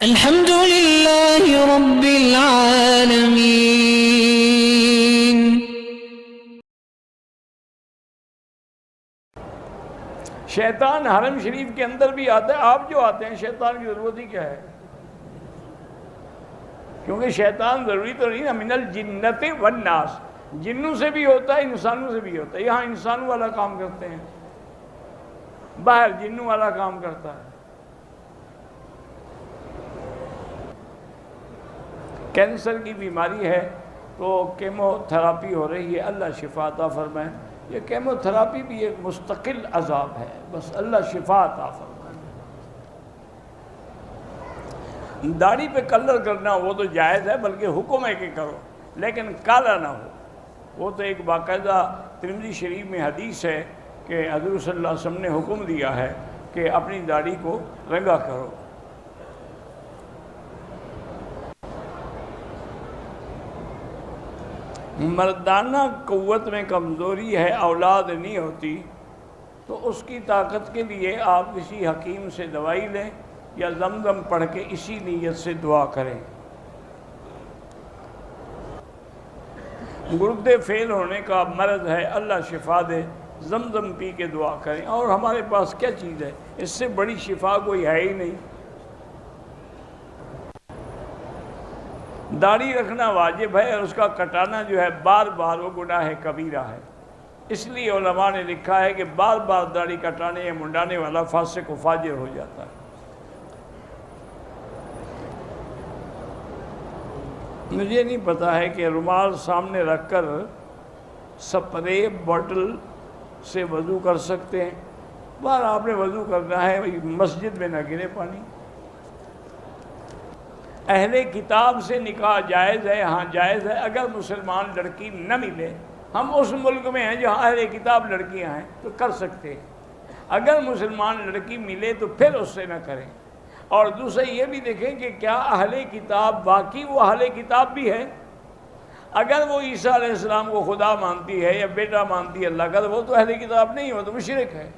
الحمد لله رب العالمين. شیطان حرم شریف کے اندر بھی آتا ہے. آپ جو آتے ہیں شیطان کی ضرورت ہی کیا ہے؟ کیونکہ شیطان ضروری تو نہیں نا. من الجنت والناس، جنوں سے بھی ہوتا ہے انسانوں سے بھی ہوتا ہے. یہاں انسانوں والا کام کرتے ہیں، باہر جنوں والا کام کرتا ہے. کینسر کی بیماری ہے تو کیمو تھراپی ہو رہی ہے، اللہ شفا عطا فرمائے. یہ کیمو تھراپی بھی ایک مستقل عذاب ہے، بس اللہ شفا عطا فرمائے. داڑھی پہ کلر کرنا وہ تو جائز ہے، بلکہ حکم ہے کہ کرو، لیکن کالا نہ ہو. وہ تو ایک باقاعدہ ترمذی شریف میں حدیث ہے کہ حضور صلی اللہ علیہ وسلم نے حکم دیا ہے کہ اپنی داڑھی کو رنگا کرو. مردانہ قوت میں کمزوری ہے، اولاد نہیں ہوتی، تو اس کی طاقت کے لیے آپ کسی حکیم سے دوائی لیں یا زمزم پڑھ کے اسی نیت سے دعا کریں. گردے فیل ہونے کا مرض ہے، اللہ شفا دے، زمزم پی کے دعا کریں. اور ہمارے پاس کیا چیز ہے؟ اس سے بڑی شفا کوئی ہے ہی نہیں. داڑھی رکھنا واجب ہے، اور اس کا کٹانا جو ہے بار بار وہ گناہ کبیرہ ہے. اس لیے علماء نے لکھا ہے کہ بار بار داڑھی کٹانے یا منڈانے والا فاسق و فاجر ہو جاتا ہے. مجھے نہیں پتا ہے کہ رومال سامنے رکھ کر سپرے بوٹل سے وضو کر سکتے ہیں. بار آپ نے وضو کرنا ہے، مسجد میں نہ گرے پانی. اہل کتاب سے نکاح جائز ہے؟ ہاں جائز ہے، اگر مسلمان لڑکی نہ ملے. ہم اس ملک میں ہیں جہاں اہل کتاب لڑکیاں ہیں تو کر سکتے ہیں. اگر مسلمان لڑکی ملے تو پھر اس سے نہ کریں. اور دوسرا یہ بھی دیکھیں کہ کیا اہل کتاب واقعی وہ اہل کتاب بھی ہے. اگر وہ عیسیٰ علیہ السلام کو خدا مانتی ہے یا بیٹا مانتی ہے اللہ کا، تو وہ تو اہل کتاب نہیں، وہ تو مشرک ہے.